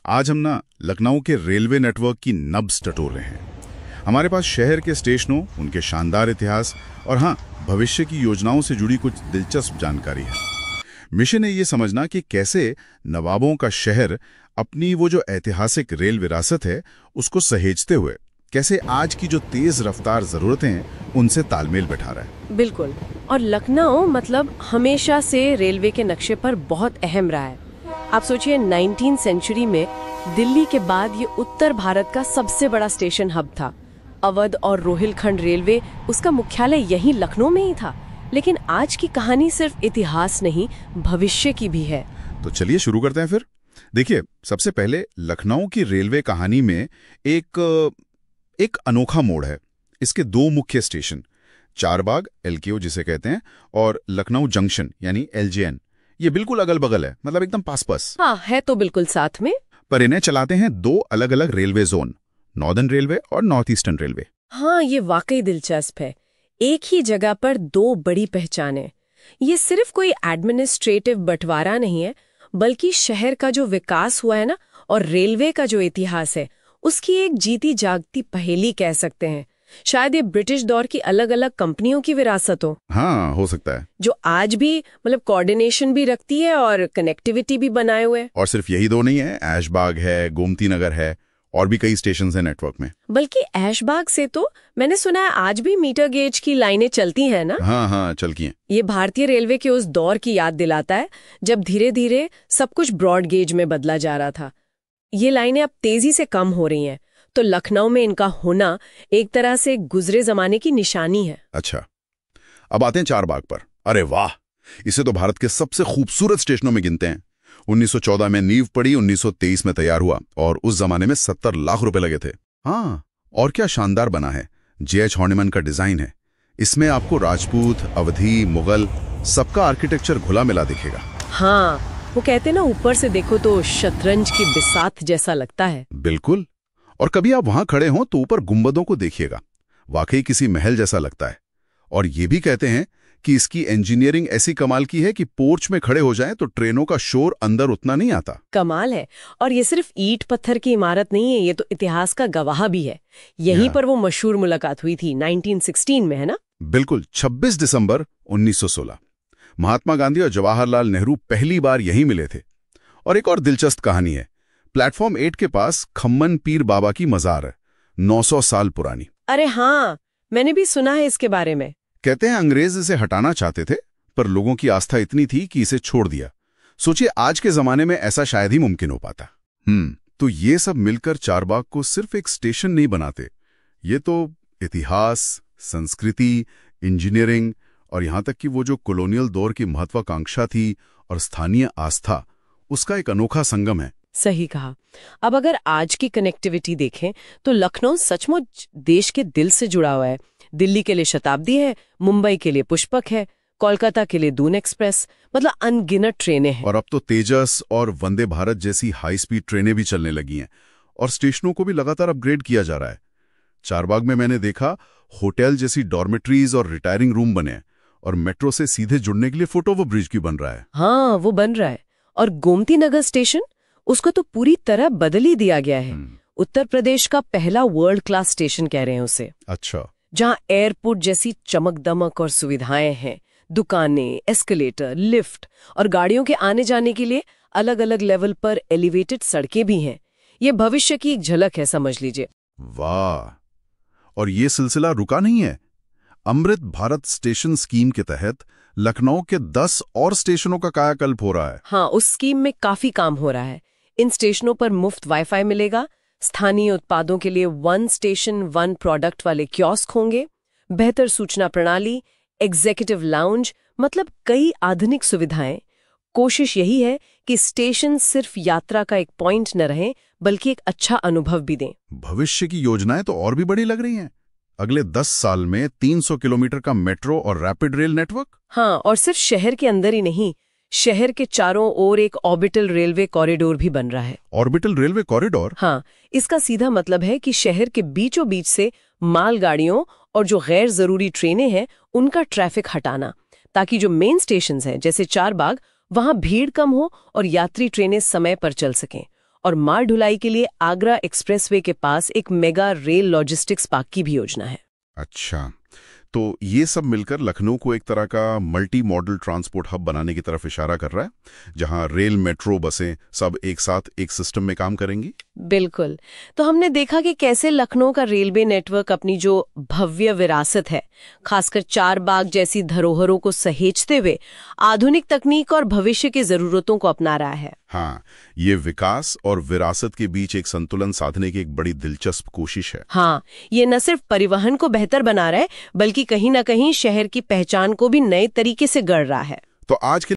आज हम ना लखनऊ के रेलवे नेटवर्क की नब्ज टटोल रहे हैं। हमारे पास शहर के स्टेशनों, उनके शानदार इतिहास और हाँ, भविष्य की योजनाओं से जुड़ी कुछ दिलचस्प जानकारी है। मिशन है ये समझना कि कैसे नवाबों का शहर अपनी वो जो ऐतिहासिक रेल विरासत है उसको सहेजते हुए कैसे आज की जो तेज रफ्तार जरूरतें हैं उनसे तालमेल बैठा रहा है। बिल्कुल। और लखनऊ मतलब हमेशा से रेलवे के नक्शे पर बहुत अहम रहा है। आप सोचिए 19वीं सेंचुरी में दिल्ली के बाद ये उत्तर भारत का सबसे बड़ा स्टेशन हब था। अवध और रोहिलखंड रेलवे उसका मुख्यालय यहीं लखनऊ में ही था। लेकिन आज की कहानी सिर्फ इतिहास नहीं, भविष्य की भी है। तो चलिए शुरू करते हैं फिर। देखिए, सबसे पहले लखनऊ की रेलवे कहानी में एक अनोखा मोड़ है। इसके दो मुख्य स्टेशन, चारबाग LKO जिसे कहते हैं और लखनऊ जंक्शन यानी LJN, ये बिल्कुल अगल बगल है, मतलब एकदम पास पास। हाँ, है तो बिल्कुल साथ में। पर इन्हें चलाते हैं दो अलग अलग रेलवे जोन, नॉर्दर्न रेलवे और नॉर्थ ईस्टर्न रेलवे। हाँ, ये वाकई दिलचस्प है। एक ही जगह पर दो बड़ी पहचानें। ये सिर्फ कोई एडमिनिस्ट्रेटिव बंटवारा नहीं है, बल्कि शहर का जो विकास हुआ है ना, और रेलवे का जो इतिहास है, उसकी एक जीती जागती पहेली कह सकते हैं। शायद ये ब्रिटिश दौर की अलग अलग कंपनियों की विरासत हो। हाँ, हो सकता है। जो आज भी मतलब कोऑर्डिनेशन भी रखती है और कनेक्टिविटी भी बनाए हुए है। और सिर्फ यही दो नहीं है, ऐशबाग है, गोमती नगर है और भी कई स्टेशन हैं नेटवर्क में। बल्कि ऐशबाग से तो मैंने सुना है आज भी मीटर गेज की लाइनें चलती हैं ना। हाँ, चलती हैं। ये भारतीय रेलवे के उस दौर की याद दिलाता है जब धीरे धीरे सब कुछ ब्रॉड गेज में बदला जा रहा था। ये लाइनें अब तेजी से कम हो रही हैं, तो लखनऊ में इनका होना एक तरह से गुजरे जमाने की निशानी है। अच्छा, अब आते हैं चारबाग पर। अरे वाह, इसे तो भारत के सबसे खूबसूरत स्टेशनों में गिनते हैं। 1914 में नींव पड़ी, 1923 में तैयार हुआ और उस जमाने में 70 लाख रुपए लगे थे। हाँ, और क्या शानदार बना है। J.H. हॉर्निमन का डिजाइन है। इसमें आपको राजपूत, अवधी, मुगल सबका आर्किटेक्चर घुला मिला दिखेगा। हाँ, वो कहते ना, ऊपर से देखो तो शतरंज की बिसात जैसा लगता है। बिल्कुल। और कभी आप वहां खड़े हों तो ऊपर गुंबदों को देखिएगा, वाकई किसी महल जैसा लगता है। और ये भी कहते हैं कि इसकी इंजीनियरिंग ऐसी कमाल की है कि पोर्च में खड़े हो जाएं तो ट्रेनों का शोर अंदर उतना नहीं आता। कमाल है। और ये सिर्फ ईंट पत्थर की इमारत नहीं है, ये तो इतिहास का गवाह भी है। यहीं पर वो मशहूर मुलाकात हुई थी 1916 में, है ना? बिल्कुल, 26 दिसंबर 1916 महात्मा गांधी और जवाहरलाल नेहरू पहली बार यहीं मिले थे। और एक और दिलचस्प कहानी है। प्लेटफॉर्म 8 के पास खम्मन पीर बाबा की मजार है, 900 साल पुरानी। अरे हाँ, मैंने भी सुना है इसके बारे में। कहते हैं अंग्रेज इसे हटाना चाहते थे, पर लोगों की आस्था इतनी थी कि इसे छोड़ दिया। सोचिए, आज के जमाने में ऐसा शायद ही मुमकिन हो पाता। तो ये सब मिलकर चारबाग को सिर्फ एक स्टेशन नहीं बनाते, ये तो इतिहास, संस्कृति, इंजीनियरिंग और यहां तक कि वो जो कॉलोनियल दौर की महत्वाकांक्षा थी और स्थानीय आस्था, उसका एक अनोखा संगम है। सही कहा। अब अगर आज की कनेक्टिविटी देखें तो लखनऊ सचमुच देश के दिल से जुड़ा हुआ है। दिल्ली के लिए शताब्दी है, मुंबई के लिए पुष्पक है, कोलकाता के लिए दून एक्सप्रेस, मतलब अनगिनत ट्रेनें हैं। और अब तो तेजस और वंदे भारत जैसी हाई स्पीड ट्रेनें भी चलने लगी हैं और स्टेशनों को भी लगातार अपग्रेड किया जा रहा है। चारबाग में मैंने देखा होटल जैसी डॉर्मेट्रीज और रिटायरिंग रूम बने हैं और मेट्रो से सीधे जुड़ने के लिए फुटओवर ब्रिज भी बन रहा है। हाँ, वो बन रहा है। और गोमती नगर स्टेशन, उसको तो पूरी तरह बदल ही दिया गया है। उत्तर प्रदेश का पहला वर्ल्ड क्लास स्टेशन कह रहे हैं उसे। अच्छा। जहां एयरपोर्ट जैसी चमक दमक और सुविधाएं हैं, दुकानें, एस्केलेटर, लिफ्ट और गाड़ियों के आने जाने के लिए अलग अलग लेवल पर एलिवेटेड सड़कें भी हैं। ये भविष्य की एक झलक है, समझ लीजिए। वाह, और ये सिलसिला रुका नहीं है। अमृत भारत स्टेशन स्कीम के तहत लखनऊ के 10 और स्टेशनों का कायाकल्प हो रहा है। हाँ, उस स्कीम में काफी काम हो रहा है। इन स्टेशनों पर मुफ्त वाईफाई मिलेगा, स्थानीय उत्पादों के लिए 1 स्टेशन 1 प्रोडक्ट वाले कियोस्क होंगे, बेहतर सूचना प्रणाली, एग्जीक्यूटिव लाउंज, मतलब कई आधुनिक सुविधाएं। कोशिश यही है कि स्टेशन सिर्फ यात्रा का एक पॉइंट न रहे, बल्कि एक अच्छा अनुभव भी दें। भविष्य की योजनाएं तो और भी बड़ी लग रही हैं। अगले 10 साल में 300 किलोमीटर का मेट्रो और रैपिड रेल नेटवर्क। हाँ, और सिर्फ शहर के अंदर ही नहीं, शहर के चारों ओर एक ऑर्बिटल रेलवे कॉरिडोर भी बन रहा है। Orbital railway corridor? हाँ, इसका सीधा मतलब है कि शहर के बीचों बीच से मालगाड़ियों और जो गैर जरूरी ट्रेनें हैं उनका ट्रैफिक हटाना, ताकि जो मेन स्टेशंस हैं जैसे चारबाग, वहां भीड़ कम हो और यात्री ट्रेनें समय पर चल सकें। और माल ढुलाई के लिए आगरा एक्सप्रेसवे के पास एक मेगा रेल लॉजिस्टिक्स पार्क की भी योजना है। अच्छा, तो ये सब मिलकर लखनऊ को एक तरह का मल्टी मॉडल ट्रांसपोर्ट हब बनाने की तरफ इशारा कर रहा है, जहां रेल, मेट्रो, बसें सब एक साथ एक सिस्टम में काम करेंगी। बिल्कुल। तो हमने देखा कि कैसे लखनऊ का रेलवे नेटवर्क अपनी जो भव्य विरासत है, खासकर चार बाग जैसी धरोहरों को सहेजते हुए आधुनिक तकनीक और भविष्य की जरूरतों को अपना रहा है। हाँ, ये विकास और विरासत के बीच एक संतुलन साधने की एक बड़ी दिलचस्प कोशिश है। हाँ, ये न सिर्फ परिवहन को बेहतर बना रहा है, बल्कि कहीं ना कहीं शहर की पहचान को भी नए तरीके से गढ़ रहा है। तो आज के